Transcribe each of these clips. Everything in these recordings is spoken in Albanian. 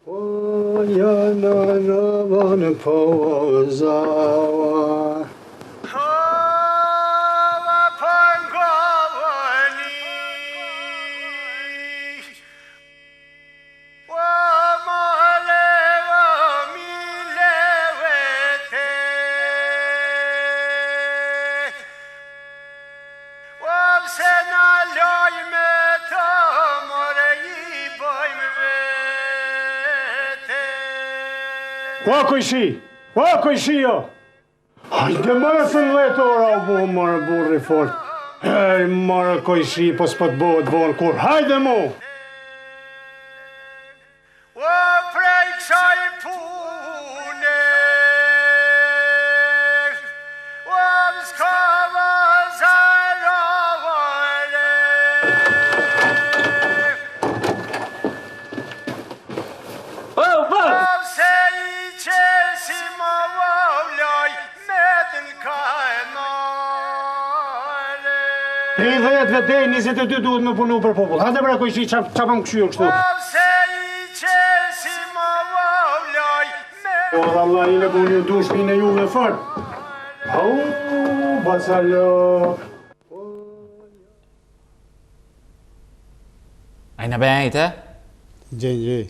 Po janë në vanë pozava. Ua kojshi jo! Hajde mërë thënë 10 ora u bo mërë burri fort. Hej mërë kojshi, po s'pët bëhet vonë kur. Hajde mu! Ua prej kësaj pune, ua s'ka vazharovare. I 10 vete, 22 duhet me punu për popull. Hajde bra kojshi, qa pam këshyur kështu? O, dhe Allah, i le bu një dush pine juve fort. Au, bacalok. Ajna bejt, e? Gjej.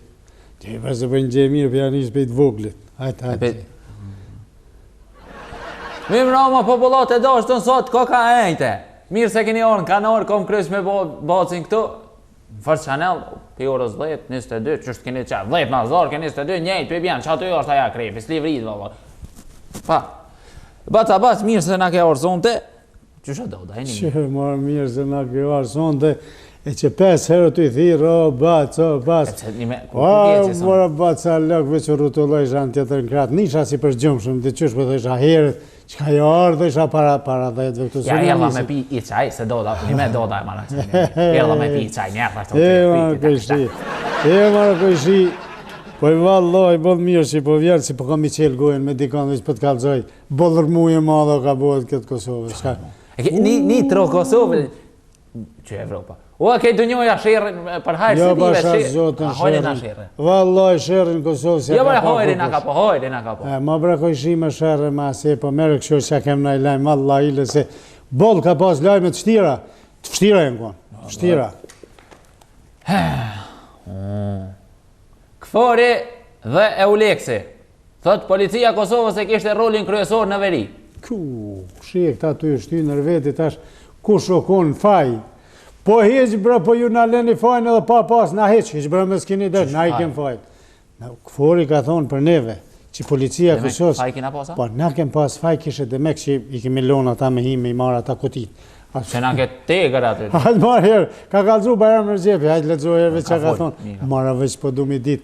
Gjej, për se për një gjej mirë, për janë ishtë bejt voglit. Hajde. Mim rama popullat e dashtë të nësot, ka ejte. Mirë se keni orë në kanor, kom krysh me bacin këtu. Fërë Chanel, për orës 10, 22, qështë keni qa, 10 mazor, keni 22, njejt, për bjanë, që aty është aja krepi, s'livrit, valla. Pa, bac, mirë se na ke orë zonte, qështë do, da e një? Që marë mirë se na ke orë zonte, e që 5 herë të i thirë, o, bac. Mora bacalok, veç u rutulloj shanë tjetër në kratë, nisha si për gjumë shumë, dhe qështë për dhe isha herët, që ka jo ardhë dhe isha para 10 këtu. Ja, jella me pi i qaj, se do da, një me do da e marë që jella me pi i qaj, njerë, marë kojshi, po i valloj, bodh mirë që po vjerë, që po kam i qelë gojën me dikon, veç po të kalzoj, bodhër muje madhe ka bodhë këtë Kosovë. Një tro Kosovë, që Evropa. Ua, kej të njoja shërën për hajrë se dive, hojnë na shërën. Valloj, shërën Kosovë se ka po. Jo, hojnë na ka po. Ma bra kojshi me shërën ma se, po merë kësho që kem na i lajmë, valloj, ile se boll ka pas lajme të shtira. Të shtira e në konë, shtira. Këfori dhe Euleksi. Thot, policia Kosovës e kishte rolin kryesor në veri. Shie këta të i shty nër veti tash, ku shokon faj. Po heq bra, po ju na leni fajnë edhe pa pas, na heq bra me s'kini dhe, na i kem fajt. Këfori ka thonë për neve, që policia Kosovës... Faj kina pas, a? Po, na kem pas faj kishe dhe mek që i kemi lonë ata me hime, i marë ata kutit. Që na ke tegër aty. Hajtë marë herë, ka kalzu bajar më rëgjepi, hajtë lexoj herëve që ka thonë. Marë veç po du mi dit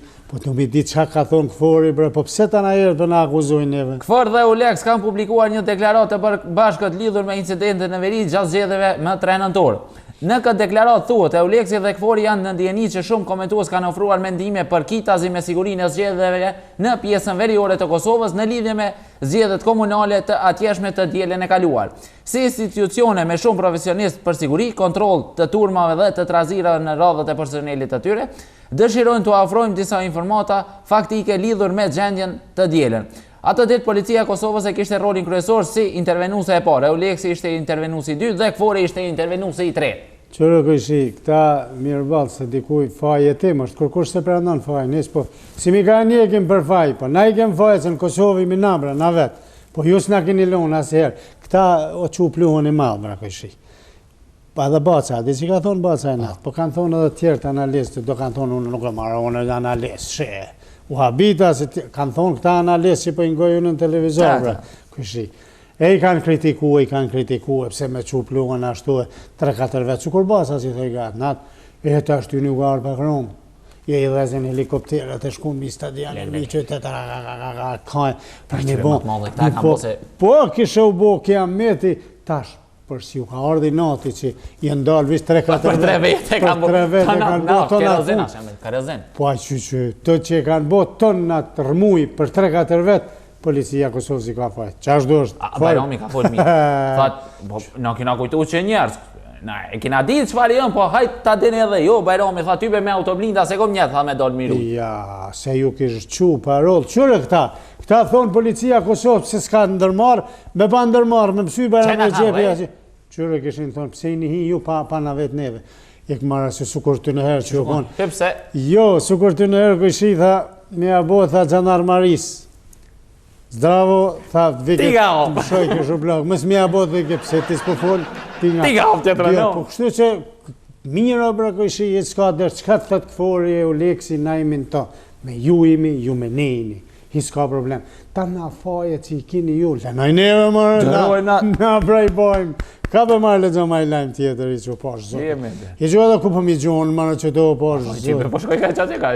që ka thonë Këfori, bre, po pse ta na herë të na akuzojnë neve. Këfor dhe Uleks kanë publikuar një deklaratë për bashkët lidhur me incidente në veri gjatë zgjedhjeve më 3 nëntor. Në këtë deklaratë thuhet, Euleksi dhe Këfori janë në ndjeni që shumë komentues kanë ofruar mendime për kitazi me sigurinë e zgjedhjeve në pjesën veriore të Kosovës në lidhje me zgjedhjet komunale të atjeshme të dielën e kaluar. Si institucione me shumë profesionistë për siguri, kontroll të turmave dhe të trazira në radhët e personelit të tyre, dëshirojnë të ofrojmë disa informata faktike lidhur me gjendjen të dielën. Atë ditë policia e Kosovës e kishte rolin kryesor si intervenuese e parë, Euleksi ishte intervenuesi i dytë dhe Këfori ishte intervenuesi i tretë. Qërë kështi, këta mirë balë se dikuj faj e tim është, kërkush se pranon faj, nësë po, si mi ka njekim për faj, po na i kem faj, se në Kosovë i minabra, na vetë, po ju s'na keni lonë asëherë, këta o që u pluhën i malë, bra kështi. Pa dhe baca, di që ka thonë baca e natë, po kanë thonë edhe tjerë të analistë, do kanë thonë unë nuk e marë, unë e analistë, shë, u habita, se kanë thonë këta analistë që po ingojë unë në televizor, bra kështi. E i kanë kritikuar, pse me që pluhën ashtu e 3-4 vetë, që kur basa si thoi gatë, natë, e të ashtu një garë për kromë, e i dhezin helikopterët e shku mi stadianin, mi qytet, për një bo, po kishë u bo kja meti, tash, për si u ka ardi nati që i ndalë visë 3-4 vetë, për 3 vete e kanë bo po a që të që e kanë bo tonat rëmuj për 3-4 vetë, policia Kosovë si ka fajt. Qa është do është? Bajrami ka folë mirë. Thot, në kina kujtu që njerës, Na, e kena ditë çfarë janë, po hajt ta dini edhe jo, Bajrami tha type me autoblinda se kom njet tha me dal miru. Ja, se ju kish qu paroll. Qyre këta? Këta thonë policia Kosovë se s'ka ndërmarr, me pa ndërmarr, me mësy Bajrami Xhepi asi. Qyre kishin thonë pse jeni hi ju pa na vet neve. Jek marrë se sukur të në herë që ju konë. Pse? Jo, sukur të në herë këshi tha, me abo tha Gjandarmaris. Zdravo, tha vike, më shoj këshu blok, mësë me abo dhe ke pse ti s'po fol, ti nga. Ti nga të të rëno. Po kështu që mirë bra këshi, jetë s'ka dërë, qka të thëtë këfori e u leksi na imin ta, me ju imi, ju me nejni. Hi s'ka problem. Ta na faje që i kini ju, lenoj neve mërë, na bra i bojmë. Ka për marrë le gjoma i lajmë tjetër i që pashë zotë. I që edhe ku për mi gjonë, marrë që do pashë zotë. Po shkoj ka qatë ka.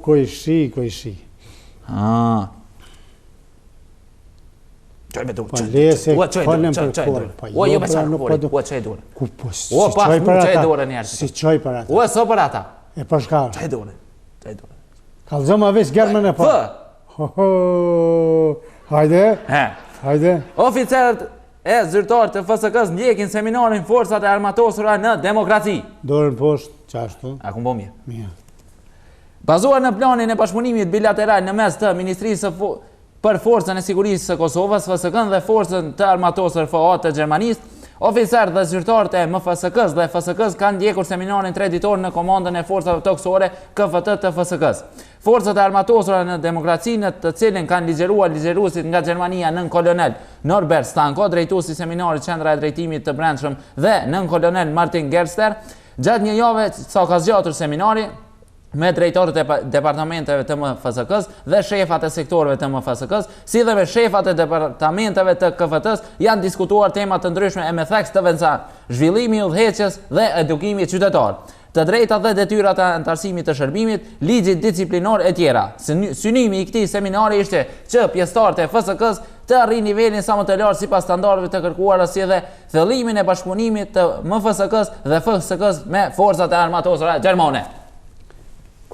Kojshi. Qoj me dur, qoj dur. Ku po, si qoj për ata. Ua, so për ata. E për shkarë. Qoj dur. Kalzoma vis germën e pa. Hajde. Oficerët e zyrtarët të FSK-s ndjekin seminarin forcat e armatosura në demokraci. Dorën poshtë, qashtu. A ku bo mirë? Mirë. Bazuar në planin e bashkëpunimit bilateral në mes të Ministrisë për Forcën e Sigurisë së Kosovës, FSK-n dhe Forcën të Armatosur FA të Gjermanisë, oficerët dhe zyrtarët e MFSK-s dhe FSK-s kanë ndjekur seminarin 3 ditor në komandën e forcave toksore KFT të FSK-s. Forcat e armatosura në demokraci në të cilin kanë ligjeruar ligjeruesit nga Gjermania nën kolonel Norbert Stanko, drejtuesi i seminarit Qendra e Drejtimit të Brendshëm dhe nën kolonel Martin Gerster, gjatë një jave sa ka zgjatur seminari me drejtorët e departamenteve të MFSK-s dhe shefat e sektorëve të MFSK-s, si dhe me shefat e departamenteve të KFT-s janë diskutuar tema të ndryshme e me theks të vendçar, zhvillimi i udhëheqjes dhe edukimi qytetar, të drejtat dhe detyrat e antarësimit të shërbimit, ligjit disciplinor e tjera. Synimi i këtij seminari ishte që pjesëtarët e FSK-s të arrijnë nivelin sa më të lartë sipas standardeve të kërkuara, si dhe thellimin e bashkëpunimit të MFSK-s dhe FSK-s me forcat e armatosura gjermane.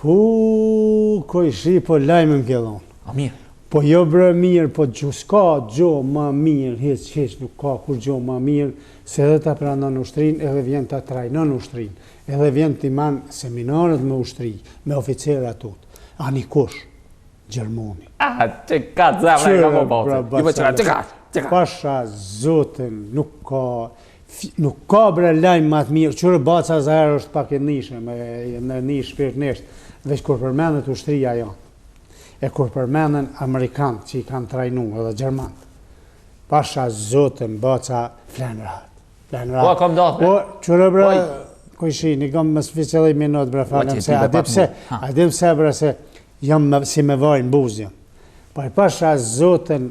Kojshi po lajmë më kjellon. A mirë. Po jo bre mirë, po s'ka gjo ma mirë, heq nuk ka kur gjo ma mirë, se edhe ta pranon ushtrin, edhe vjen ta trajnon ushtrin, edhe vjen t'i man seminarët me ushtri, me oficerët tut. Ani kush? Gjermoni. Që ka të zemra e ka po bautë. Pasha zotin, nuk ka bre lajmë ma të mirë, qërë baca zahar është pak e nishë, në nishë shpirtnesht, veç kur përmendet ushtria janë. E kur përmenden Amerikanë që i kanë trajnu edhe Gjermanë. Pasha zotin, baca flenrat. Po, kom dohë. Po, qërë bre, kojshi, një kam më sficeli minut bre falem se, adim se bre se jam si me vajnë buzjën. Po, pasha zotin,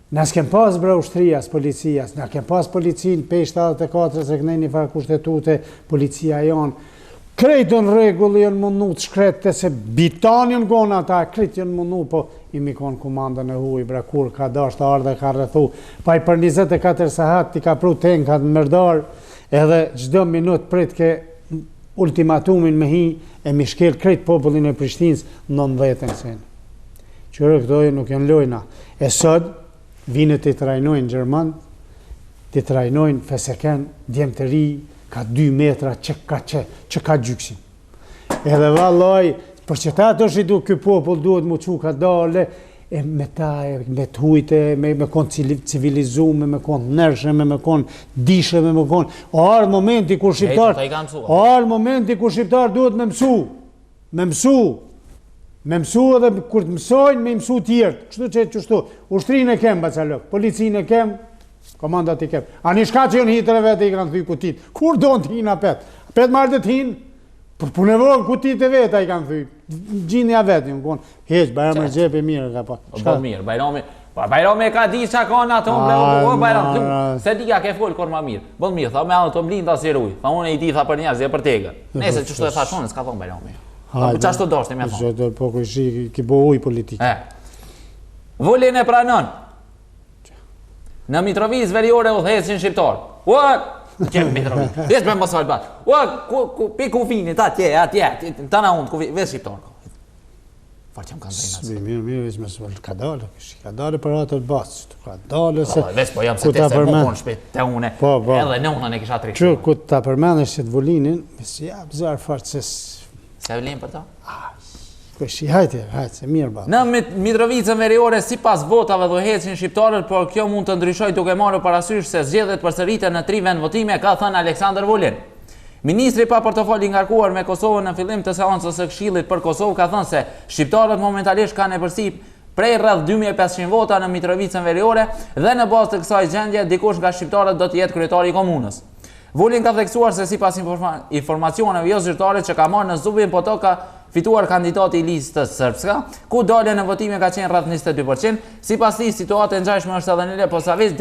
nësë kem pas bre ushtриas, policias, në kem pas policin, pe 74 se kënej një farë kushtetute, policia janë, krejtë në regullë jënë mundu të shkrete se bitan jënë gona ata, krejtë jënë mundu, po imi konë komandën e huj, bre kur ka dasht ardhe ka rrethu, pa i për 24 sahat ti ka pru tenkat në mërdar, edhe gjdo minut prit ke ultimatumin me hi, e mi shkel krejtë popullin e Prishtinës 19 sen. Qërë këtoj nuk janë lojna. E sot, vinë të i trajnojnë Gjerman, të i trajnojnë FSK-n, djemë të ri, ka 2 metra që ka gjyksin. Edhe vallaj, për që ta të është i du këj popull duhet mu që ka dale, e me ta, me të hujte, me konë civilizume, me konë nërshme, me konë dishme, me konë, arë momenti kur shqiptar duhet me mësu edhe kur të mësojnë me mësu tjertë, kështu, ushtrinë e kem bacalok, policinë e kem, komandat i kem. A një shka që jënë hitër e vetë i kanë thuj kutit. Kur do në t'hinë apet? Apet marrë dhe t'hinë, për punevojnë kutit e vetë a i kanë thuj. Gjinja vetë, jënë konë. Heq, Bajrami Xhepi mirë ka pa. Po mirë, Bajrami ka di që ka në ato Bajrami. Se di ka ke folë kur ma mirë. Bëllë mirë, tha me autoblinda si ruj. Tha unë e i di tha për njerëz, e për tegër. Nese që shtu e thashonë, s'ka thonë Bajrami. Qa shtu doshte me thonë. Po kështu ki bo uj politikë. Vullin e pranon. Në Mitrovic veriore udhëheqin shqiptar. Ua, kem Mitrovic. Veç me mos falbat. Ua, pi kufinit atje, ta na unë, veç shqiptar. Po që më kanë zëjnë Mirë, veç me së ka dalë, ka dalë për atë të basë, ka dalë se... Veç po jam se te se më konë shpet të une, Po. edhe në unën e kisha të Që ku ta përmendesh që të volinin, si jap zarë fartë se... Se vlen për ta? Hajte, se mirë ba. Në Mitrovicën Veriore, si pas votave dhohecin shqiptarët, por kjo mund të ndryshoj duke marrë parasysh se zgjedhjet përsëritën në 3 vend votime, ka thënë Aleksandar Vulin. Ministri pa portofol i ngarkuar me Kosovën në fillim të seancës së Këshillit për Kosovë ka thënë se shqiptarët momentalisht kanë nepërsi prej rreth 2500 vota në Mitrovicën Veriore dhe në bazë të kësaj gjendje dikush nga shqiptarët do të jetë kryetari i komunës. Vulin ka theksuar se sipas informacioneve jo zyrtare që ka marrë në Zubin Poto ka fituar kandidati i listës srpska, ku dalja në votime ka qenë rreth 22%, sipas tij situata e ngjashme është edhe në Leposavic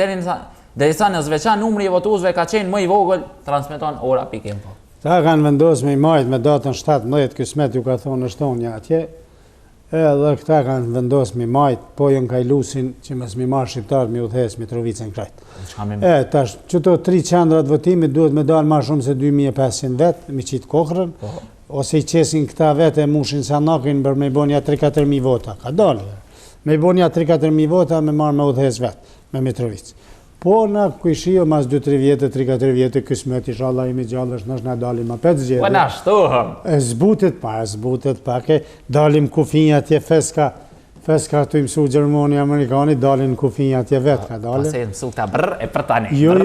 derisa në Zveçan numri i votuesve ka qenë më i vogël, transmeton Ora.info. Ta kanë vendosur me i majt me datën 17, Kismet ju ka thonë në Shtonja atje, edhe këta kanë vendosur me i majt, po jën kajlusin që mos mi marr shqiptarët me udhëhes Mitrovicën krejt. Tash çto 3 qendrat votimi duhet me dalë më shumë se 2500 vet, me qit Kohrën, ose i qesin këta vetë e mushin Sanakin për me bonja 3-4.000 vota. Ka dalë. Me bonja 3-4.000 vota me marrë me udhëhes vet, me Mitrovicë. Po në kujshio mas 2-3 vjetë, 3-4 vjetë, Kismet inshallah imi gjallësh nësh na dalim ma 5 zgjedhje. Po na shtohëm. Zbutet pak, dalim kufinja atje feska të imsu Gjermoni, Amerikani, dalin kufinja atje vetë, ka dalin. Pase mësu këta brr e për tani. Jo.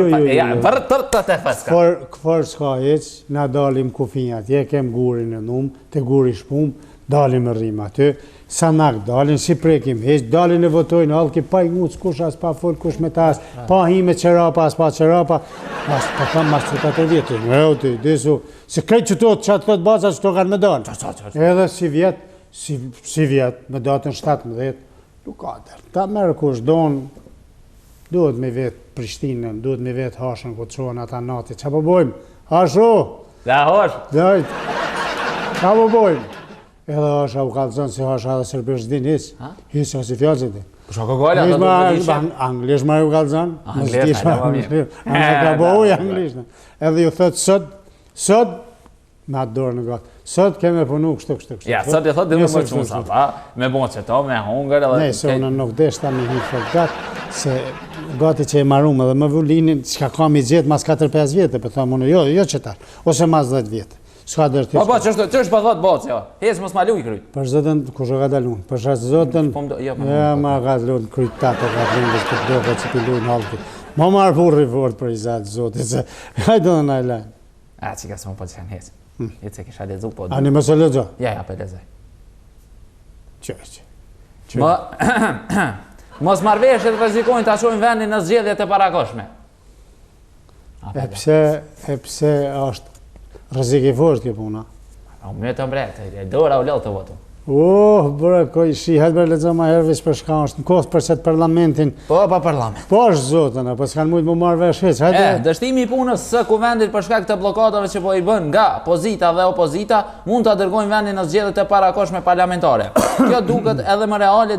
Brr të të feska. Këfar s'ka heq, na dalim kufinja atje, kem gurin e num, te guri shpum, dalim e rrim aty. Sanak dalin, si prekim heq, dalin e votojnë, halki pa i nguc, kush as pa fol, kush me tas, pa hi me qerapa, as pa qerapa, as pa kam mas 4 vjetë, se krejt që të thot baza që to kanë me dalë. Edhe si vjet, me datën 17, nuk ka dërë. Ta merë kush donë, duhet me vetë Prishtinën, duhet me vetë Hashën, ku të shohen ata nati, që po bojmë? Hasho! Da hosh! Dajt, që po bojmë? Edhe Hasha u kalëzën si Hasha dhe Sërbësh din hisë, hisë si fjallë që din. Shko këgojla, do të përgjishë? Anglisht ma ju kalëzën. Anglisht, hajda ma mirë. Ka bohuj anglisht. Edhe ju thëtë sot, me atë dorë në gatë, sot keme punu kështu. Ja, sot e thot dhe me më qënë sa, pa, me bon që to, me hungër edhe... Ne, se unë nuk deshta me hitë fërë gatë, se gati që e marume dhe më vullinin, që ka kam i gjithë mas 4-5 vjetë, për thamë unë, jo qëtar, ose mas 10 vjetë. Po, që është pa thot botë, jo. Hes mos ma luj kryt. Për zotën, kush o ka dalun? Për shasë zotën, ma ka dalun kryt tato, ka lindës për doke që pi lujnë halki. Ma marë burri fort për i zatë zotit, se hajtë dhe në lajnë. A, që ka së më po që janë hes. Jetë se kisha lezu po... Ani më së lezo? Ja, për lezoj. Që. Mos marveshët rrezikojnë të ashojnë vendin në zgjedhjet e parakoshme. E pse është rrezik i fort kjo puna. Me të mbretë, dora u lëllë të votu. Bërë, shi, hajtë bërë lezo ma herë vishë për shka është në kohë për qëtë parlamentin. Po, pa parlament. Po është zotën, po s'kanë mujtë më marrë vesh heq, hajtë. Dështimi i punës së kuvendit për shkak të blokadave që po i bën nga pozita dhe opozita, mund të dërgojnë vendin në zgjedhjet e parakoshme parlamentare. Kjo duket edhe më reale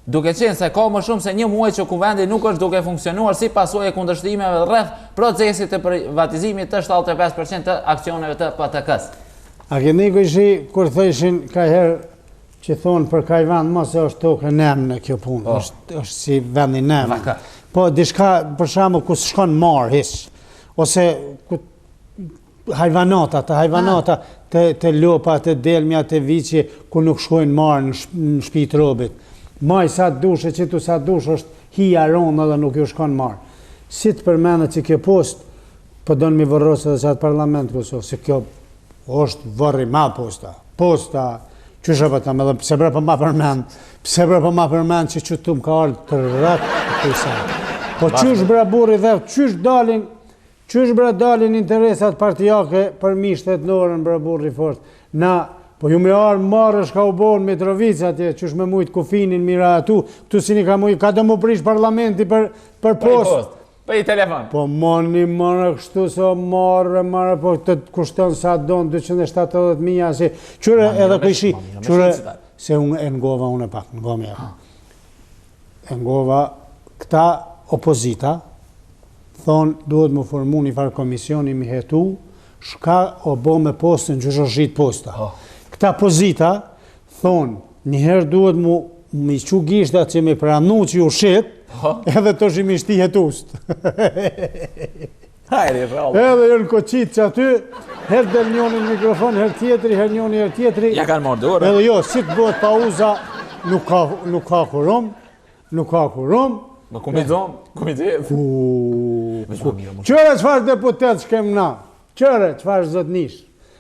duke qenë se ka më shumë se një muaj që kuvendi nuk është duke funksionuar si pasojë e kundërshtimeve rreth procesit të privatizimit të 75% të aksioneve të PTK-s. A keni kujshi kur thëshin ka herë që thonë për kaj vend ma se është tokë nem në kjo punë, është si vendi nem. Po, dishka për shamë ku shkon marë hish, ose hajvanata të lopa, të delmja, të vici, ku nuk shkojnë marë në shpit robit. Maj sa të dush e qitu sa të dush është hija ronë dhe nuk ju shkon marë. Si të përmene që kjo post, për donë mi vërrosë edhe qatë parlament Kosovë, se kjo është vërri ma posta, qështë për tëmë edhe pse bre për ma përmend që qëtu më ka ardhë të rratë të pejsa. Po qështë bre burri dhe, qështë bre dalin interesat partijake për mishtet lorën bre burri fort. Po ju me arë marrësh ka u bonë Mitrovicë atje, qështë me mujtë kufinin mira atu, këtu si një ka të mu prish parlamenti për post. Për i telefon. Po moni marrë kështu se marrë, po të kushton sa donë 270.000, si qyre edhe kujshi, qyre se unë e ngova unë e pak, e ngova këta opozita, thonë duhet më formu një farë komisioni mi hetu, shka o bo me postën që është rrit posta. Këta pozita thonë njëherë duhet mi qu gishtat që mi pranu që ju shit, edhe të shimi shtihet ust. Hajri, rrallë. Edhe jënë koqit që aty, herë del njoni në mikrofon, herë tjetri, herë njoni, herë tjetri. Ja kanë marrë dorë. Edhe jo, si të bëhet pauza, nuk ka kurum. Më kumizon, Qëre qëfar deputet që kem na? Qëre qëfar zotnish?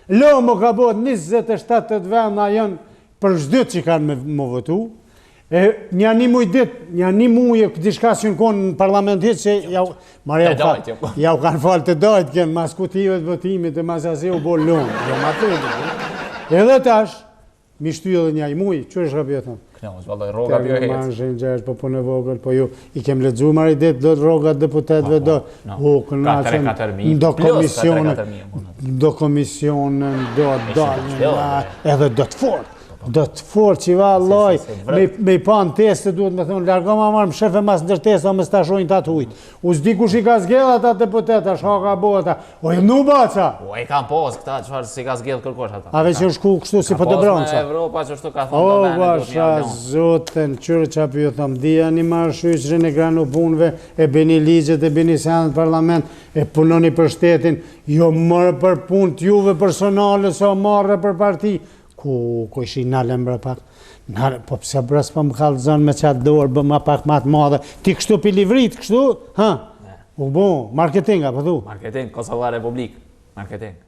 Lo më ka bëhet 27 venda janë për zdyt që kanë më votu. Një një muje diçka që në konë në parlamentit që jau kanë falë të dajt kënë mas kutive të votimit e mas ase u bo lënë. Edhe tash, mi shty edhe një muj, që është rabjetën? Knjos, vallaj, roga bjo hecë. Ma në shenë gjesh, po punë e vogël, po ju i kem ledzu mari dit, do rogat deputetve do, do komisionën, do edhe do të fort. Do të fort që va loj, me i pan teste duhet me thonë, largo ma marë më shefe mas ndër teste, o me stashojnë të atë ujtë. U s'di kush i ka zgjedha ta deputeta, shka bo ata. O e nu baca. O e kam pos këta, qëfar si ka zgjedh kërkosh ata. Ave që shku kështu si po të bronca. Ka pos me Evropa që shtu ka thonë do O, basha, zoten, qërë qa për ju thëmë, dija një marë shyqrin e granu punve, e bini ligjet, e bini senat parlament, e punoni për shtetin, jo mërë për punë t'juve personale, so marrë për parti. Ku ishi nalën bërë pak, po pëse bërës për më kalëzën me qatë dorë, bë ma pak matë madhe, ti kështu pi livrit, kështu, ha? U bo, marketinga, për du? Marketing, Kosova Republik, marketing.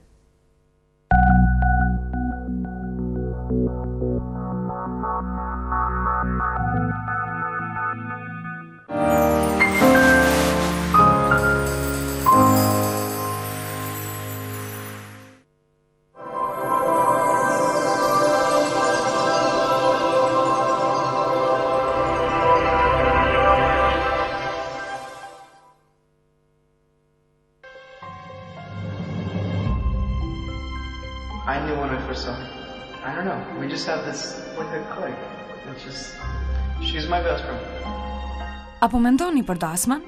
I knew when I first saw her. I don't know. We just have this with a click. It's just, she's my best friend. Apo mendoni për dasmën?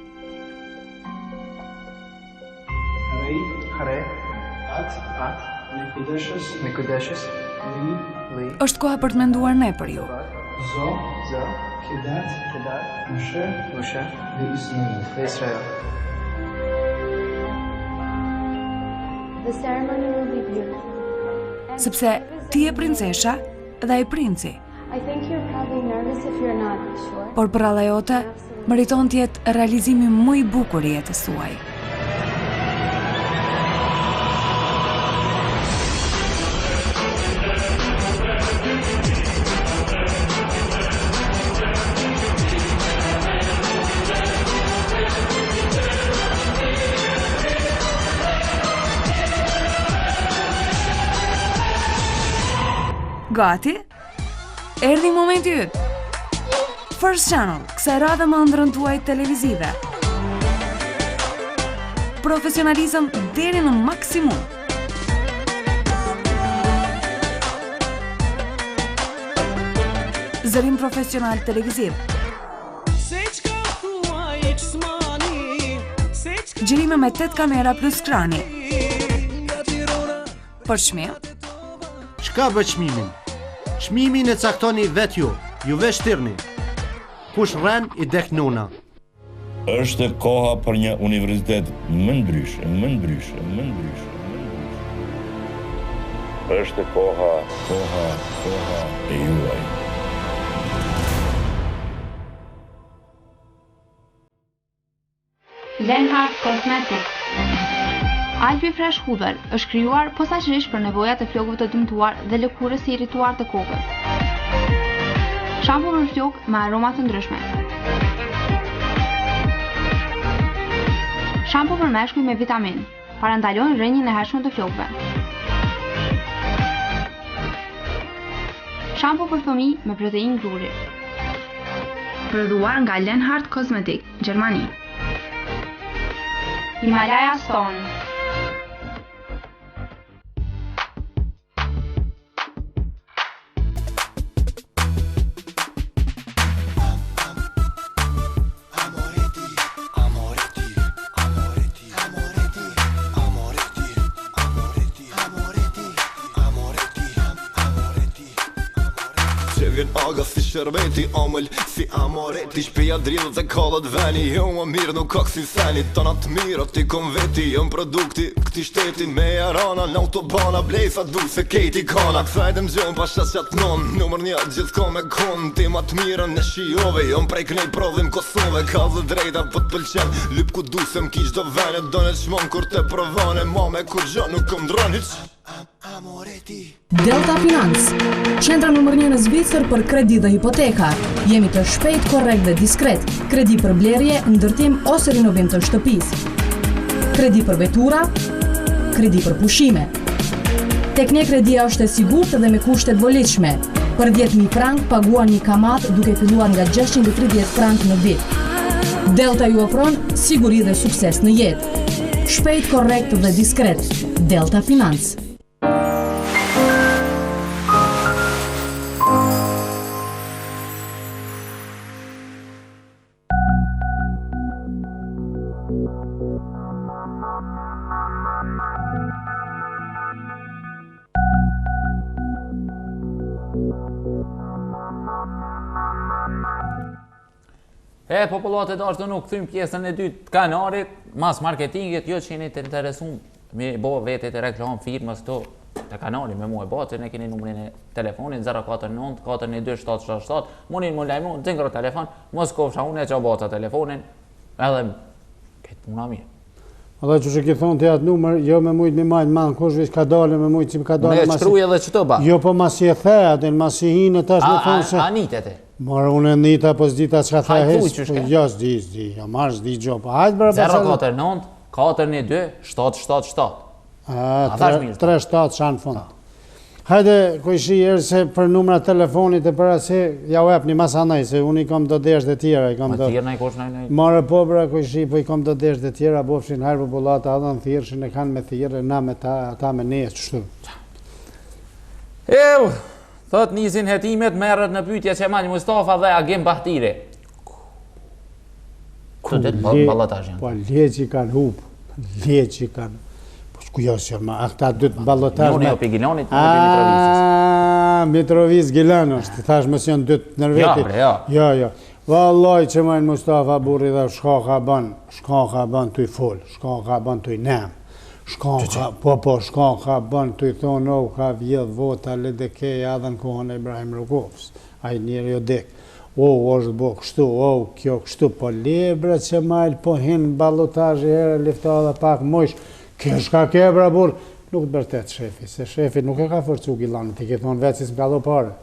Hare. At. Nikudeshës. Li. Është koha për të menduar ne për ju. Zo. Kedat. Mushe. Dhe Israel. The ceremony will be beautiful. Sepse ti e princesha dhe ai princi. I think you're probably nervous if you're not sure. Por për alla jote, meriton të jetë realizimi më i bukur i jetës suaj. Gati? Erdhi momenti yt. First Channel, kësaj radhe më ëndrrën tuaj televizive. Profesionalizëm deri në maksimum. Zërim profesional televiziv. Gjërime me 8 kamera plus krani. Për çmim? Çka bë çmimin? Çmimin e caktoni vet ju vesh tirni. Kush rren i dek nuna. Është koha për një universitet më ndryshe. Është koha e juaj. Lenhart Cosmetics. Alpi Fresh Hudher është krijuar posaçërisht për nevojat e flokëve të dëmtuar dhe lëkurës së irrituar të kokës. Shampo për flokë me aroma të ndryshme. Shampo për meshkuj me vitamin, parandalon rrënjën e hershme të flokëve. Shampo për fëmijë me proteinë gruri. Prodhuar nga Lenhart Cosmetics, Gjermani. Himalaya Stone. që vjen aga si shërbeti Amëll si amoreti Shpeja dridhët e kallat veni Jo më mirë nuk ka kësi seni Tanat mira ti kom veti Jëm produkti këti shteti Me jarana në autobana Blejsa du se kejti kana Kësajt e më gjën pa shas qatë non Numër një gjithë ka me kon Ti ma të mirën në shijove Jëm prej kënej prodhim Kosove Ka dhe drejta për të pëlqen Lyp ku du se m'kish do vene Done qmon kur te provane Mame kur gjo nuk këm dron hiq Delta Finance, qendra nëmër 1 në Zvicër për kredi dhe hipoteka. Jemi të shpejt, korrekt dhe diskret. Kredi për blerje, ndërtim ose rinovim të shtëpisë. Kredi për vetura, kredi për pushime. Tek ne kredia është e sigurt dhe me kushte të volitshme. Për 10.000 frank paguan një kamat duke filluar nga 630 frank në vit. Delta ju ofron siguri dhe sukses në jetë. Shpejt, korrekt dhe diskret. Delta Finance. Popullat e dashtë nuk këthym pjesën e dytë të kanarit, mas marketingit, jo që jeni të interesum me bo vetet e reklam firmës të kanali me mu e bo, që ne keni numërin e telefonit 049 412 777, munin më lajmu, zingro telefon, mos kofsha une që bo të telefonin, edhe këtë puna mirë. Edhe që ki thonë të atë numër, jo me mujtë me majtë manë, kush vish ka dalë me mujtë që më ka dalë masi... Me qkruj edhe që të ba? Jo, po masi e thea, dhe në masi hinë tash me thonë se... A nitet e? Marë unë e nita, po s'dita që ka thea hes, jo s'di, jo marë s'di gjo, po hajtë bërë për 049 412 777. 3-7 shanë fund. Hajde, kujshi erë se për numra telefonit e për ase, ja u ep një masanaj, se unë i kom do desh dhe tjera. Ma tjera në i kosh në i... Marë po bra kujshi, po i kom do desh dhe tjera, bofshin hajrë populata, adhe në thirëshin e kanë me thirë, na me ta me ne, qështu. Thot nisin hetimet, merët në pytja Qemali Mustafa dhe Agim Bahtiri. Këtë ditë balotaj janë. Po leqi kanë hupë, leqi kanë. Ku jo që ma, a këta dytë balotaj me... Unë e opi Gilonit, unë e opi Mitrovicës. Mitrovic Gilan është, thash më janë dytë nërveti. Jo. Vallaj që majnë Mustafa burri dhe shka ka ban të i full, shka ka ban të i nem. Shka ka ban të i thonë, o, ka vjedh vota ledekeja edhe në kohën e Ibrahim Rukovës. A i njëri jo dek. O, është bo kështu, kjo kështu, po lebra që majlë, po hinë balotajë herë, lifta dhe pak mojsh. Kjo shka kebra burë, nuk të bërtet shefi, se shefi nuk e ka forcu Gilanit, i ke thonë vetë si s'ka do pare.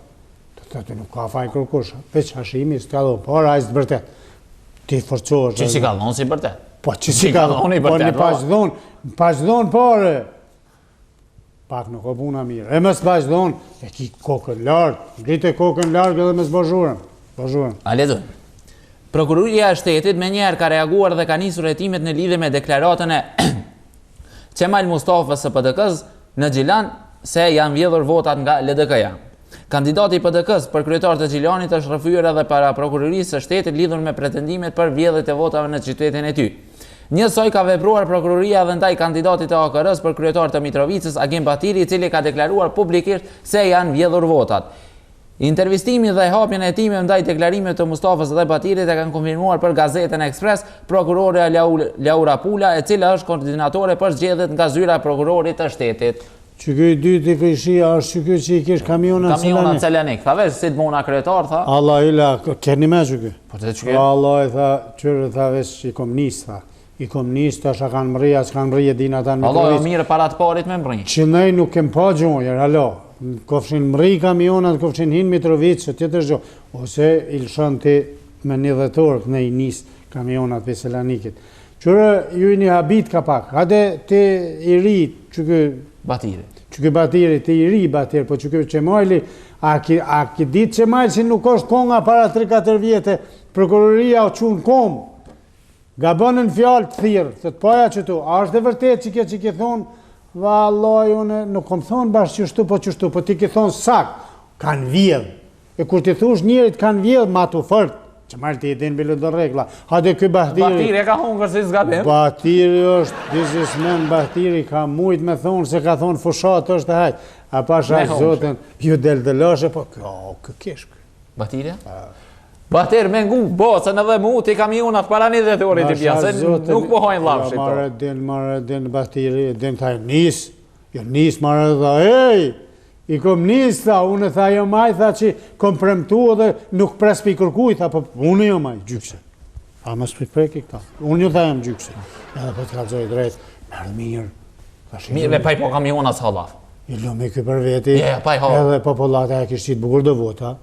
Të thëtë nuk ka faj kërkush, veç hashimi s'ka do pare, a i s'të bërtet. Ti forcosh... Që si ka dhonë si bërtet? Po që si ka dhonë i bërtet, po një paqdhonë pare. Pak nuk o puna mirë, e mës paqdhonë, e ki kokën lartë, grite kokën lartë edhe mës bërgjurën. A ledu, Prokuroria e Shtetit me njerë ka reaguar dhe ka nisur hetimet në lidhje me deklaratën e Qemal Mustafës së PDK-s në Gjilan se janë vjedhur votat nga LDK-ja. Kandidati i PDK-s për kryetar të Gjilanit është rrëfyer edhe para Prokurorisë së Shtetit lidhur me pretendimet për vjedhjet e votave në qytetin e tij. Njësoj ka vepruar Prokuroria dhe ndaj kandidatit të AKR-s për kryetar të Mitrovicës, Agim Bahtiri, i cili ka deklaruar publikisht se janë vjedhur votat. Intervistimi dhe hapjen e hetimeve ndaj deklarimet të Mustafës dhe Bahtirit e kanë konfirmuar për Gazetën Ekspres prokurore Laura Pula, e cila është koordinatore për zgjedhjet nga zyra e prokurorit të shtetit. Që këj dyti këjshia është që këj që i kish kamionat Celanik. Tha vesh si të bona kryetar, tha. Allah ila, kërni me që këj. Po të që këj? Allah i tha, qërë tha vesh i komunist, tha. I komunist, asha kanë mërija, që kanë mërija dina ta në Mitrovic. Allah jo mire para të parit me mërij. Që nej nuk kem pa gjonjër, alo. Kofshin mërij kamionat, kofshin hinë Mitrovic, që tjetër gjo. Ose i lëshën të me një dhetorë këne i nisë kamionat për Selanikit. Qërë ju i një habit ka pak. Hade të i ri, që kë... Batiri. Që kë Batiri, të i ri Batiri, po që kë Qemali, a ki ditë Qemali që nuk është konga para 3-4 vjetë, prokuroria o qunë komë. Gabonën fjallë të thirë, të poja që tu, a është dhe vërtet që ke thonë, vallaj, unë nuk kom thonë bashkë qështu, po ti ke thonë sak, kanë vjedhë. E kur ti thush njerit kanë vjedhë, ma të fërtë, që marrë ti e din bilo do regla. Hade ky Bahtiri... Bahtiri e ka hungër si zgabim. Bahtiri është biznesmen, Bahtiri ka mujt me thonë se ka thonë fushat është e hajt. A pasha zotën, ju del dëlashe, po kë kishk. Bahtiri? Bahtiri me ngu, bocën edhe mu, ti kamionat para 20 orë të pja, se nuk po hojnë lafshit. Marrë din Bahtiri, din taj nis, jo nis marrë dhe, ej! I kom nis, tha, unë tha jo maj, tha që kom premtu edhe nuk pres pi kërkuj, tha, po unë jo maj, gjykse. A më s'pi preki këta, unë jo tha jam gjykse. Edhe po të kalzoj drejt, merë mirë. Mirë, paj po kamionat s'halaf. I lumi kë për veti, edhe popolata e kishtit bukur do vota,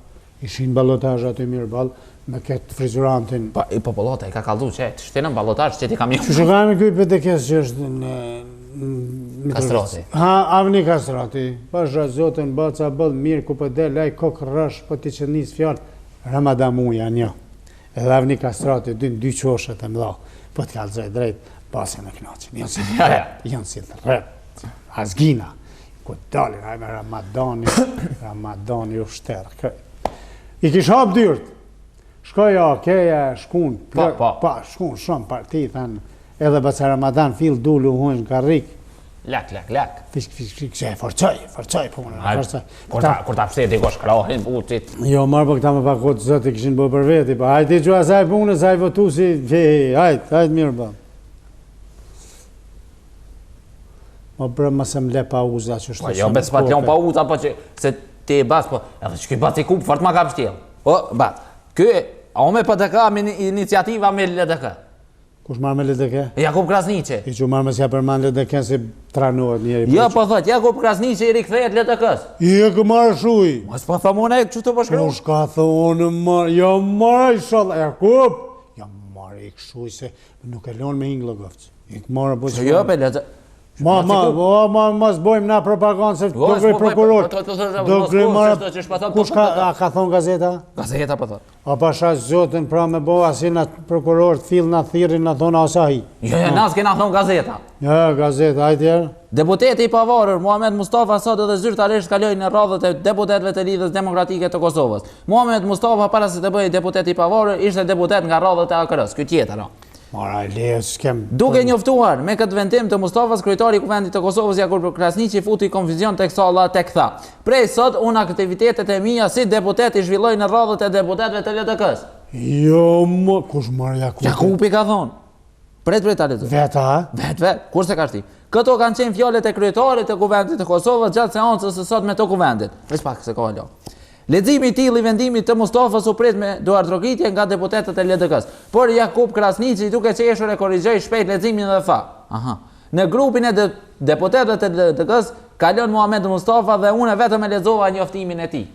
ishin balotaj aty mirë bal, me këtë frizurantin. Pa, i popolata i ka kaldu që, të shtenën balotaj që ti kamion. Që shukajme kuj për të kesë që është në... Kastrati. Ha, avni Kastrati. Pasha zotën, baca bëllë, mirë ku për del, aj kokë rësh, po ti që njës fjallë, Ramadamuja një. Edhe avni Kastrati, dy qoshet e mdha, po të kalzoj drejt, basen e knaqin. Janë si të rep, azgina. Ku të dalin, ajme Ramadani u shterë. I kish hap dyrt. Shkoja, keja, shkun, shkun, shumë parti, thënë, edhe bëca Ramadan fil dullu hujnë karrik. Lak. Fisk, se forcoj punën. Kur ta fseti ko shkrahin, butit. Jo, marë po këta më pakot zëti kishin bo për veti, pa hajti që asaj punë, saj votu si, hajt mirë ba. Më bërë më se më le pauza që shtë. Jo, bet s'pat leon pauza, po që se ti e bas, po, edhe që këj bas i kupë, fart ma ka pështjel. O, bat, këj, a me PDK, me iniciativa me LDK. Kush marrë me LDK? Jakub Krasniqi. I që marrë me s'ja përman LDK se tranohet njeri. Ja, po thot, Jakub Krasniqi i rikthejet LDK-s. I e kë marrë shuj. Mas po thomone e që të përshkru. Kush ka thonë marrë, ja marrë i shala, Jakub. Ja marrë i këshuj se nuk e lonë me hingë lëgëfës. I kë marrë po që... Jo, pe LDK. Ma s'bojmë na propagandë se do grej prokuror. Do grej marrë... Kush ka thonë gazeta? Gazeta po thot. A pasha zotën pra me bo asin atë prokuror të fil në thirin në thonë asahi. Jo, nas kena thonë gazeta. Ja, gazeta, ajtjerë. Deputeti i pavarur, Muhamet Mustafa, sot edhe zyrtarisht kaloi në radhët e deputetëve të Lidhës Demokratike të Kosovës. Muhamet Mustafa, para se të bëjë deputet i pavarur, ishte deputet nga radhët e AKR-s. Ky tjetër, no. Duke njoftuar me këtë vendim të Mustafas, kryetari i Kuvendit të Kosovës Jakub Krasniqi futi konfuzion tek salla tek tha. Prej sot unë aktivitetet e mia si deputet i zhvilloj në radhët e deputetëve të LDK-s. Jo, kush marrë Jakupi? Jakupi ka thonë. Pret ta lexoj. Veta, ha? Vet, kurse ka shti. Këto kanë qenë fjalët e kryetarit të Kuvendit të Kosovës gjatë seancës së sotme të Kuvendit. Pres pak se kohë lo. Leximi i tillë i vendimit të Mustafas u prit me duartrokitje nga deputetët e LDK-s. Por Jakub Krasniqi duke qeshur e korrigjoi shpejt leximin dhe tha: "Aha, në grupin e deputetëve të LDK-s ka lënë Muhamet Mustafa dhe unë vetëm e lexova njoftimin e tij."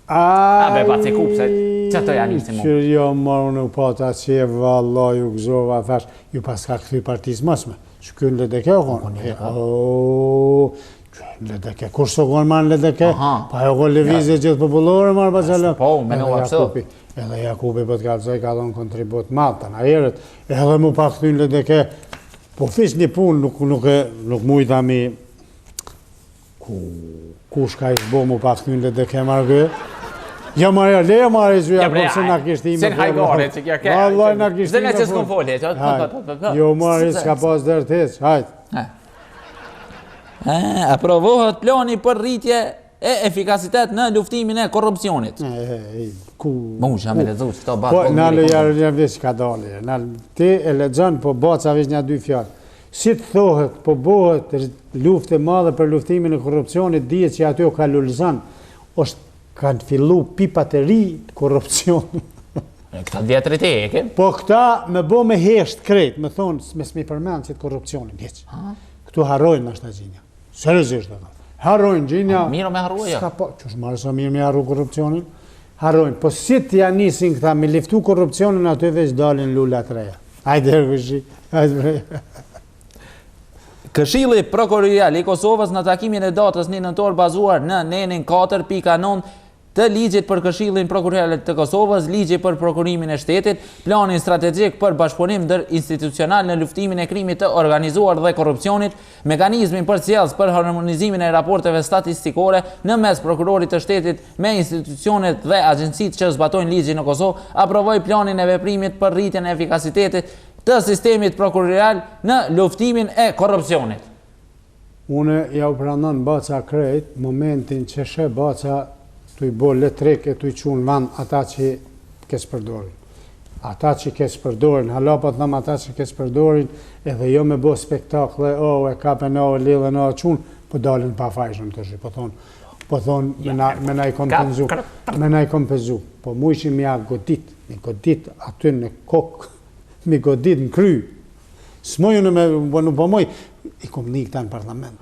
A be paci kupse, çato janë nisim. Që jo marrë në pata që vallaj u gëzova, thash, ju pas ka këthy partisë mësme. Që kënë LDK o konë? LDK, kur së konë marrë LDK? Pa jo konë levizje gjithë popullore marrë pa qëllë? Po, me në uapsë. Edhe Jakupi për të kalëzoj ka do në kontribut malë të në ajerët. Edhe mu pa këthy në LDK, po fish një punë nuk mujta mi... Kush ka ishbo mu pa këthy në LDK marrë gë? Ja marja, leja marja i zuja, po se nga kishtë ime. Se në hajgore, që kja ke. Vallaj nga kishtë ime. Zene që s'kom folje, që? Jo marja, s'ka pas dërtes, hajt. Aprovohet plani për rritje e efikasitet në luftimin e korrupsionit. Mu që me lezu që këto batë. Po, nalë jarë një vishë ka dalë. Ti e lexon, po baca vish një dy fjallë. Si të thohet, po bohet lufte madhe për luftimin e korrupsionit, dhije që aty o ka lullëzan, është kanë fillu pipat e ri korrupcion. Këta djetëri te e ke? Po këta me bo me hesht krejt, me thonë, me s'mi përmenë që të korrupcionin, heq. Këtu harrojnë në ashtë gjinja. Seriosisht dhe thonë. Harrojnë gjinja. Miro me harruja. Që është marrë sa mirë me harru korrupcionin? Harrojnë. Po si t'ja nisin këta me liftu korrupcionin, aty veç dalin lullat reja. Hajde hervëshi, hajde breja. Këshilli Prokurorial i Kosovës në takimin e datës 1 nëntor bazuar në nenin 4.9 të ligjit për Këshillin Prokurorale të Kosovës, ligji për prokurimin e shtetit, planin strategjik për bashkëpunim interinstitucional në luftimin e krimit të organizuar dhe korrupsionit, mekanizmin përcjellës për harmonizimin e raporteve statistikore në mes prokurorit të shtetit me institucionet dhe agjencitë që zbatojnë ligjin në Kosovë, aprovoi planin e veprimit për rritjen e efikasitetit të sistemit prokuroral në luftimin e korrupsionit. Unë ja u pranon Baca krejt, momentin që shë Baca tu i bo letrik e tu i qunë vand ata që kes përdorin. Ata që kes përdorin, halapat thëmë ata që kes përdorin, edhe jo me bo spektakle, e kapen lidhen qunë, po dalin pa fajshëm të shi, po thonë me na i kompenzu. Po mu ishim ja godit aty në kokë, mi godit në kry. S'moju në me, nuk po moj, i kom një këta në parlament.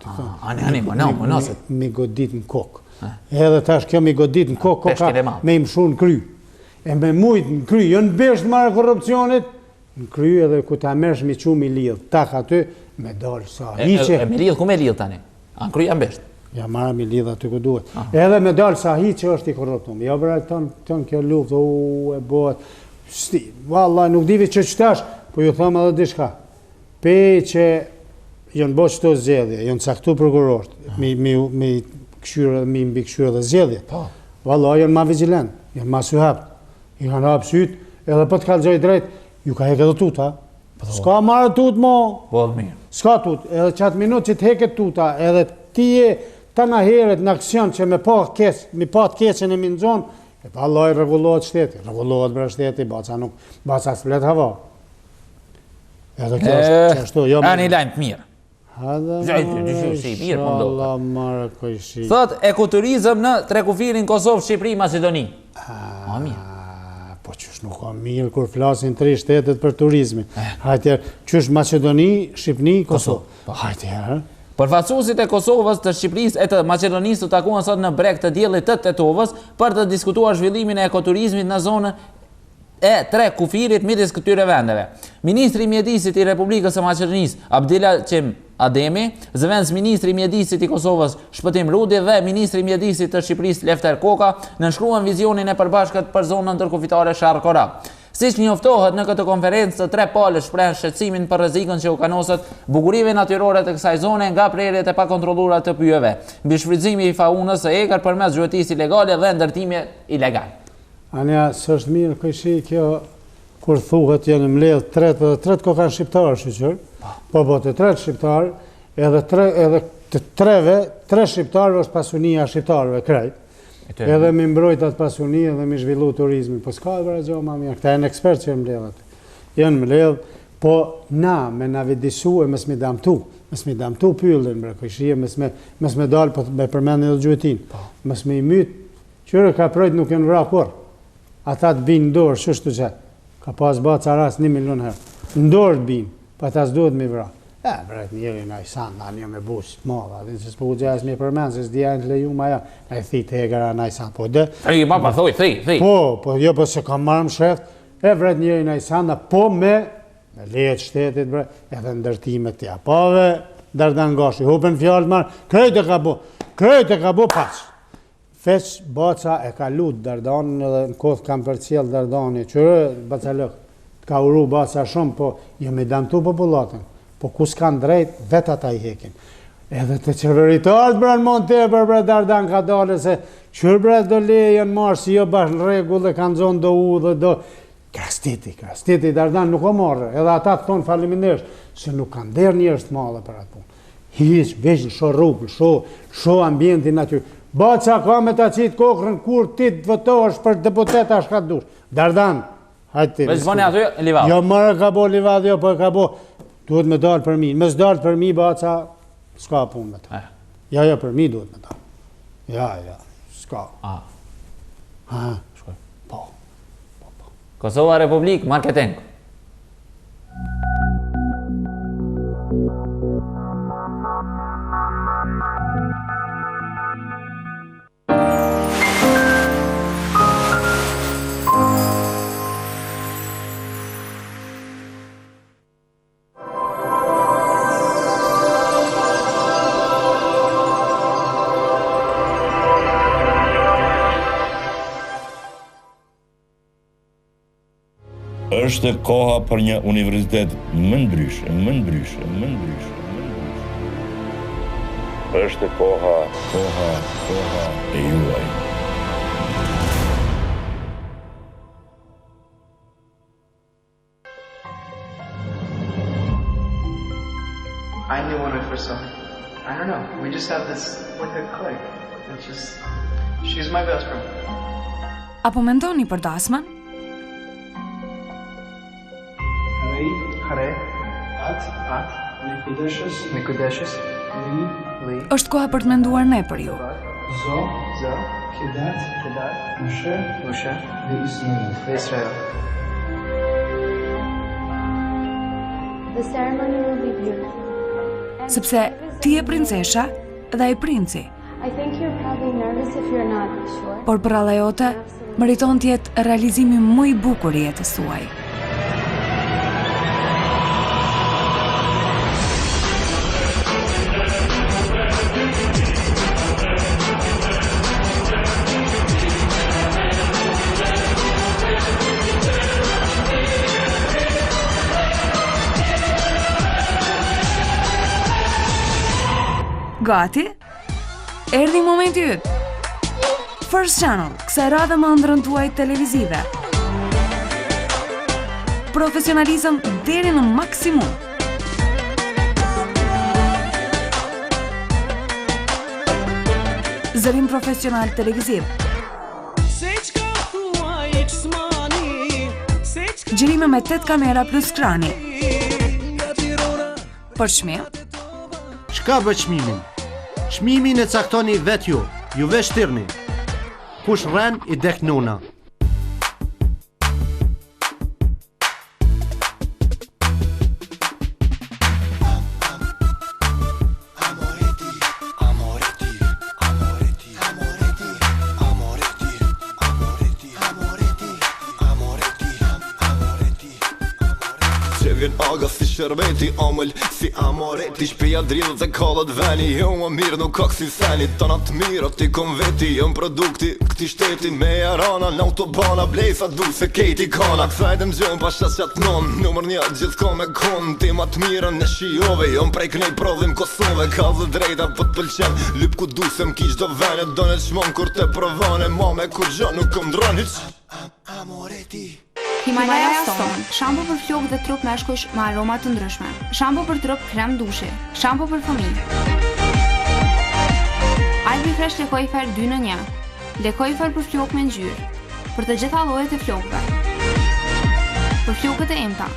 Mi godit në kokë. Edhe tash kjo mi godit në kokë me i mshu në kry. E me mujt në kry, jo në besht marë korrupcionit, në kry edhe ku ta mersh mi qu mi lidh, tak aty, me dalë sa hiqe. Me lidh, ku me lidh tani? Në kry janë besht? Ja marë mi lidh aty ku duhet. Edhe me dalë sa hiqe është i korruptum. Jo bërë tonë kjo luft, e bëhet. Vallaj, nuk divi që qëtash, po ju thëmë edhe dishka. Pe që jënë bo qëto zjedhje, jënë caktu prokurort, mi mbi këshyre dhe zjedhje. Vallaj, jënë ma vigilent, jënë ma syhapt. I kanë hapë syt, edhe për të kalëgjoj drejt, ju ka heke dhe tuta. Ska marë tut, mo. Ska tut, edhe qatë minut që të heke tuta, edhe ti e të në heret në aksion që me pat keqen e minëzon, e vallaj, regulohet shteti, bre shteti, baca s'flet hava. Edhe kjo është qështu, jo me... Ani lajmë të mirë. Thot ekoturizëm në trekufirin Kosovë, Shqipëri, Macedoni. Po qësh nuk ka mirë kur flasin 3 shtetet për turizmin. Hajtjer, qësh Macedoni, Shqipëni, Kosovë. Hajtjer. Përfaqësuesit e Kosovës, të Shqipërisë e të Maqedonisë të takuan sot në breg të diellit të Tetovës për të diskutuar zhvillimin e ekoturizmit në zonën e Trekufirit midis këtyre vendeve. Ministri i Mjedisit i Republikës së Maqedonisë, Abdulaqim Ademi, zëvendës ministri i Mjedisit i Kosovës, Shpëtim Rudi dhe ministri i Mjedisit të Shqipërisë, Lefter Koka, nënshkruan vizionin e përbashkët për zonën ndërkufitare Sharqora. Siç njoftohet në këtë konferencë, të 3 palët shprehen shqetësimin për rrezikun që u kanoset bukurive natyrore të kësaj zone nga prerjet e pakontrolluara të pyjeve, mbi shfrytëzimi i faunës së egër përmes gjuetisë ilegale dhe ndërtimi ilegal. Anja, s'është mirë këshi kjo, kur thuhet janë mbledh 3 kokan shqiptarë, shqyqër, po të 3 shqiptarë, edhe të 3 shqiptarëve është pasunia shqiptarëve krejt, edhe mi mbrojt atë pasunia dhe mi zhvillu turizmin, po s'ka e vërë gjo ma mirë, këta e në ekspert që e mbledhat. Janë mbledh, po na me navidisu e mes mi damtu pyllin, bre këshie, mes me dalë, po me përmendin dhe gjuetin, mes me i mytë, qyre ka projt nuk janë vra kur. Ata të binë ndorë, shështu që, ka pas Baca ras 1 milion herë. Ndorë të binë, pa ta s'duhet mi vra. Bret njëri në i sanë, na një me busë, madha, dhe që s'po u gjas mi përmenë, se s'dija në të leju ma ja, na i thit e gara në i sanë, po dhe... Thi. Jo, po se kam marëm sheft, vret njëri në i sanë, po me lejet shtetit, bre, edhe ndërtimet tja. Pove, Dardan Gashi, hupen fjallë marë, krejt e ka bo pas. Feq Baca e ka lutë Dardanin edhe në kodh kam përcjell Dardani, qërë Bacalëk, ka uru Baca shumë, po jo me damtu popullatën, po ku s'kan drejt, vet ata i hekin. Edhe të qeveritarët branë mund të bre Dardan ka dale se qërë bre do lejen marë si jo bashkë në regull dhe kanë zonë do u dhe do... Krastiti Dardan nuk o marrë, edhe ata të thonë faliminderisht, se nuk kanë der njërës të madhe për atë punë. Hiq, veç në sho rrugë, sho ambientin natyrë. Baca ka me ta qitë kokrën kur ti të votohesh për deputet ashtë ka dush. Dardan, hajtë ti. Veç bëni aty, livadë. Jo, mërë ka bo livadë, jo, po ka bo. Duhet me dalë për mi. Mes dalë për mi, Baca, s'ka punë me ta. Ja, për mi duhet me ta. Ja, s'ka. Shkoj. Po. Kosova Republik, Marketenko. Është koha për një universitet më ndryshe. Është koha e juaj. I knew when I first saw her. I don't know. We just have this like a click. It's just she's my best friend. Apo mendoni për dasmën? Hare. At. Nikudeshës. Li. Është koha për të menduar ne për ju. Zo. Kedat. Moshe. Dhe Israel. The ceremony will be beautiful. Sepse ti je princesha dhe ai princi. I think you're probably nervous if you're not sure. Por për alla jote, meriton të jetë realizimi më i bukur i jetës suaj. Gati? Erdhi momenti yt. First Channel, kësaj radhe më ëndrrën tuaj televizive. Profesionalizëm deri në maksimum. Zërim profesional televiziv. Gjërime me 8 kamera plus krani. Për çmim? Çka bë çmimin? Çmimin e caktoni vet ju vesh tirni. Kush rren i dek nuna. Vjen aga si shërbeti amël, si amoreti shpeja dridhët e kallat veni. Jo më mirë nuk ka kësi seni, tona të mirë ti kom veti. Jëm produkti këti shteti me jarana në autobana, blejsa du se kejti kana. Kësajt e mgjon pa shas qatë non, numër një gjithë ka me kon. Ti ma të mirën në shijove, jëm prej kënej prodhim Kosove. Ka dhe drejta po të pëlqen, lyp ku du se m'kish do vene. Do në qmon kur te provane, mame kur gjo nuk kom droni. Amoreti. Himalaya Stone, shampo për flokë dhe trup meshkush me aroma të ndryshme. Shampo për trup krem dushi. Shampo për fëmijë. Albi Fresh Lekoifer 2 në 1. Lekoifer për flokë me ngjyrë. Për të gjitha llojet e flokëve. Për flokët e emta.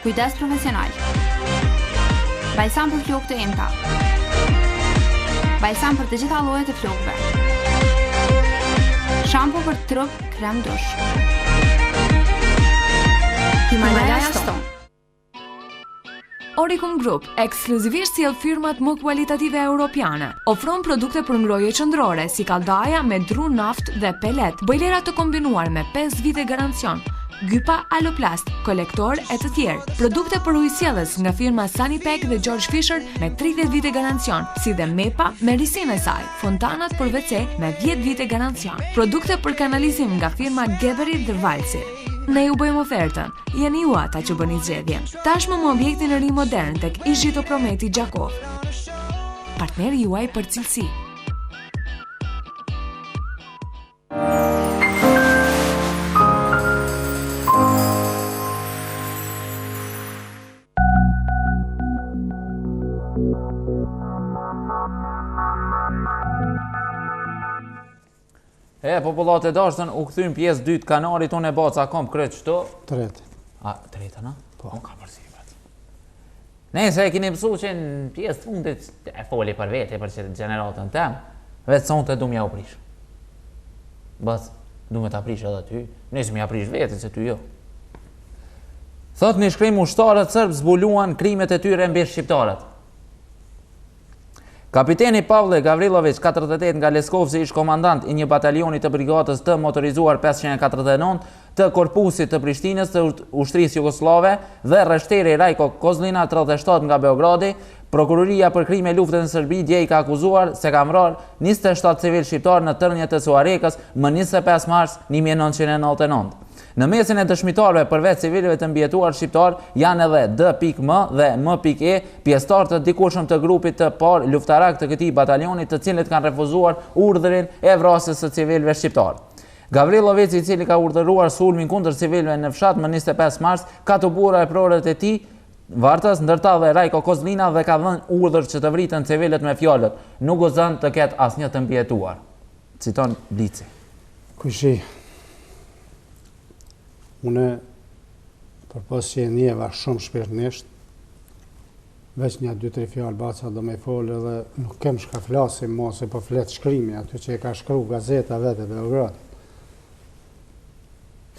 Kujdes profesional. Balsam për flokët e emta. Balsam për të gjitha llojet e flokëve. Shampo për trup krem dush. Himalaya Stone. Oricum Group, ekskluzivisht sjell firmat më kualitative europiane. Ofron produkte për ngrohje qendrore si kalldaja me dru naft dhe pelet, bojlera të kombinuar me 5 vite garancion, gypa Aloplast, kolektor e të tjerë. Produkte për ujësjellës nga firma Sanipec dhe George Fisher me 30 vite garancion, si dhe Mepa me risinë e saj, fontanat për WC me 10 vite garancion. Produkte për kanalizim nga firma Geberit dhe Valci. Ne ju bëjmë ofertën, jeni ju ata që bëni zgjedhjen. Tashmë më objektin e ri modern tek Ishito Prometi Gjakov. Partneri juaj për cilësi. Popullat e dashtën u këthym pjesë 2 të kanarit, unë e baca kom kretë qëto? Tretë. Tretë, na? Po. Unë ka përsipet. Nëse e kini pësu që në pjesë të fundit, e foli për vete, për që generatën tem, vetë sonte du m'ja u prish. Bas, du me t'a prish edhe ty, nëse m'ja prish vete, se ty jo. Thot një shkrim ushtarët sërbë zbuluan krimet e tyre mbi shqiptarët. Kapiteni Pavle Gavrilović, 48 nga Leskovci, ish komandant i një batalioni të brigatës të motorizuar 549 të korpusit të Prishtinës të ushtrisë jugoslave dhe rreshteri Rajko Kozlina, 37 nga Beogradi. Prokuroria për krime luftën në Serbi dje i ka akuzuar se ka vrarë 27 civil shqiptar në tërnjët e Suarekës më 25 mars 1999. Në mesin e dëshmitarëve përveç civilëve të mbijetuar shqiptar janë edhe D.M dhe M.E, pjesëtar të dikushëm të grupit të parë luftarak të këtij batalioni, të cilët kanë refuzuar urdhërin e vrasjes së civilëve shqiptar. Gavrilovic, i cili ka urdhëruar sulmin kundër civilëve në fshat më 25 mars, ka të bura e prorët e tij vartës, ndërta dhe Rajko Kozlina, dhe ka dhënë urdhër që të vritën civilët me fjalët: "Nuk gëzon të ketë asnjë të mbijetuar." Citon Blici. Kushi, une përpos që e njeva shumë shpirtnisht, veç një 2-3 fjallë baca do me folë dhe nuk kem shka flasim mo se po fletë shkrimi aty që e ka shkru gazeta vete Beograd.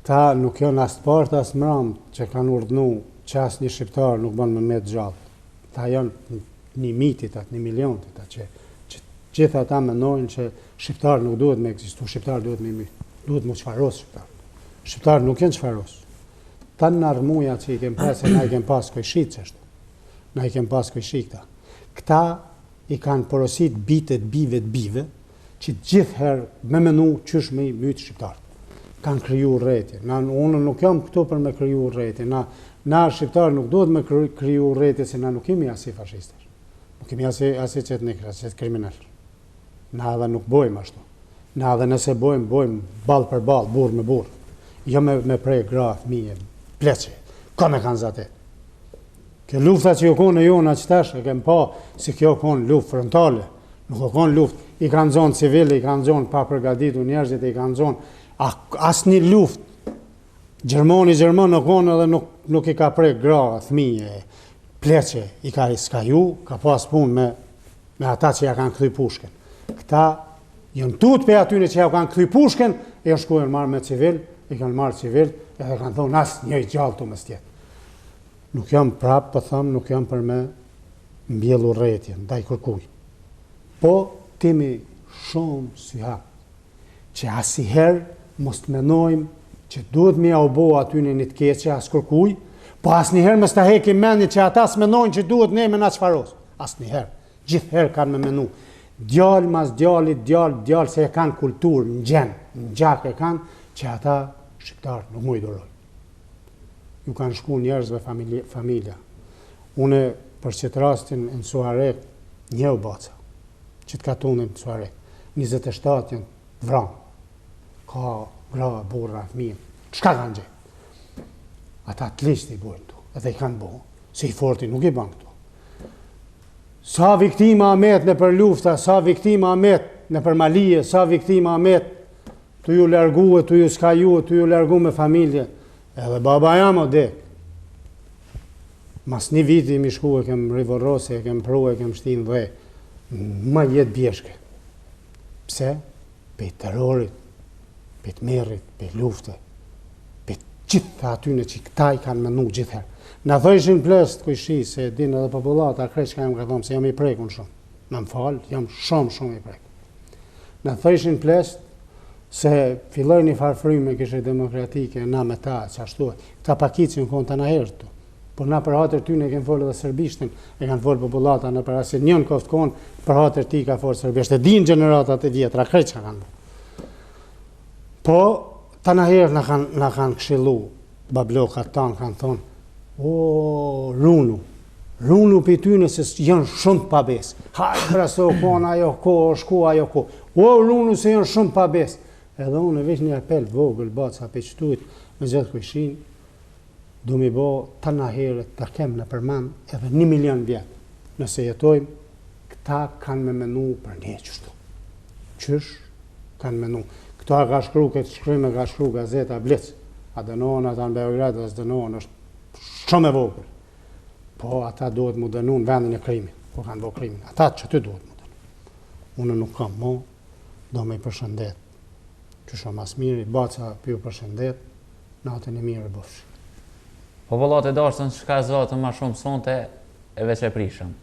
Këta nuk janë as të partë as mram që kanë urdhnu që as një shqiptar nuk bën me met gjallë. Këta janë një mitit, atë 1 milionit, që gjitha ta menojnë që shqiptar nuk duhet me ekzistu, shqiptar duhet me mytë, duhet mu qfaros shqiptar. Shqiptar nuk jenë qfaros. Ta në armuja që i kem pas e na i kem pas kojshi qështë. Na i kem pas kojshi këta. Këta i kanë porosit bitet bive që gjithherë me menu qysh me i mytë shqiptarët. Kanë kriju rretje. Unë nuk jam këtu për me kriju rretje. Na shqiptarë nuk duhet me kriju rretje se na nuk kemi asi fashistër. Nuk kemi asi qëtë nikra, qëtë kriminal. Na edhe nuk bojmë ashtu. Na edhe nëse bojmë balë për balë, burë me burë. Jo me prej gra, fëmije, pleqe. Ka me kanë zate. Kjo lufta që jo konë e jona qëtash, e kem pa si kjo konë luft frontale. Nuk o konë luft, i kanë zonë civile, i kanë zonë pa përgaditu njerëzit, i kanë zonë. Asë një luft, Gjermani në konë edhe nuk i ka prej gra, fëmije, pleqe. I ka skaju, ka pas punë me ata që ja kanë këthy pushken. Këta jënë tut për atyne që ja kanë këthy pushken, e janë shkujen marrë me civil, i kanë marrë civil, edhe kanë thonë asë një i gjallë të më stjetë. Nuk jam prapë, për thamë, nuk jam për me mbjellu rretje, ndaj kërkuj. Po, timi shumë si hapë, që asiherë mos të menojmë që duhet me ja u bo atyne një të keqe as kërkuj, po asë njëherë mës të hekim meni që ata së menojnë që duhet ne me na qfaros. Asë njëherë, gjithherë kanë me menu. Djallë mas djallit, djallë se e kanë kulturë, në gjenë, në gjak e kanë, që ata shqiptarë nuk mu i durojnë. Ju kanë shku njerëzve familja. Une për qëtë rastin në Suarek, një u baca, që të katunin në Suarek, 27 janë vranë. Ka gra, burra, fëmijë, çka kanë gjë? Ata të lishtë i bojnë tu, edhe i kanë bojnë, se i forti nuk i banë këtu. Sa viktima amet në për lufta, sa viktima amet në për malije, sa viktima amet të ju largue, të ju skajue, të ju largu me familje. Edhe baba jam o dek. Mas një viti mi shku e kem rivorose, e kem pru, e kem shtin dhe, ma jetë bjeshke. Pse? Pe terrorit, pe të merit, pe lufte, pe gjitha atyne që këta i kanë menu gjithherë. Në thëshin plest kujshi, se din edhe popullata, kreç ka jam ka thomë, se jam i prekun shumë. Në më falë, jam shumë i prekun. Në thëshin plest, se filloj një farfryme kështë demokratike, na me ta, që ashtu, ta pakicin konë të naherë tu. Por na për hatër ty ne kemë folë edhe serbishtin, e kanë folë popullata në për asin njën koftë konë, për hatër ti ka folë serbisht, e din generatat e vjetra, kreç ka kanë. Po, ta naherë na kanë këshilu, bablokat tanë kanë thonë, o, runu për ty nëse janë shumë pabes. Hajë praso konë, ajo ko, shku, ajo ko. O, runu se janë shumë pabes. Edhe unë veç një apel vogël, baca për qëtujt, me gjithë këshin, du mi bo të naherët të kem në përman edhe 1 milion vjetë. Nëse jetojmë, këta kanë me menu për një qështu. Qësh kanë menu. Këta ka shkru, këtë shkryme ka shkru gazeta Blic. A dënohen ata në Beograd, a dënohen, është shumë e vogël. Po ata duhet mu dënu në vendin e krimin, ku kanë bo krimin. Ata që ty duhet mu dënu. Unë nuk kam mo, do me i përshëndet. Qësha mas mirë, i baca për ju përshëndet, natën e mirë e bëfsh. Popullat e dashën shka zotë ma shumë sonte e veç e prishëm.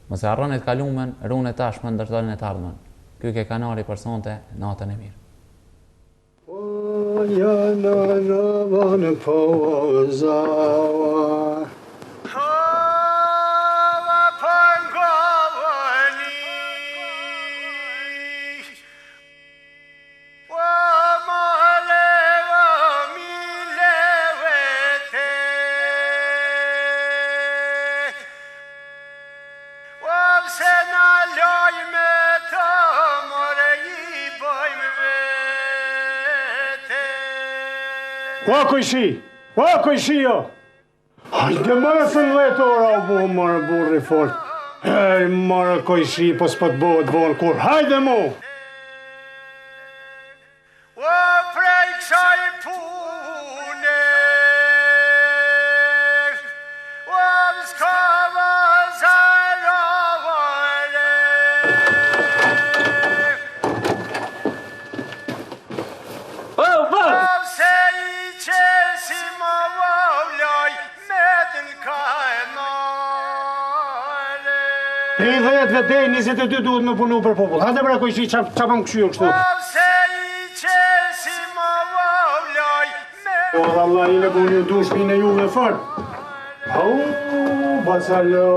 Mëse arronit kalumen, runet tashme ndërtonin e tardhmen. Ky ke kanali për sonte, natën e mirë. O, janë në vanë po zawa. Wa ma le wa mi le O kojshi! O kojshi jo! Hajde mërë së në 10 ora u bo mërë burri fort. Ej, mërë kojshi, po s'po të bëhet vonë kur. Hajde mu! O prej kësaj pune O s'ka vazharovare O se i qesi më vovloj me dëlka e nare 30 vete, 22 duhet me punu për popull. Hajde mërë kojshi, qa pëm këshyë kështu? O, dhe Allah, i le bu një dush pine juve fërë. Au, basalo.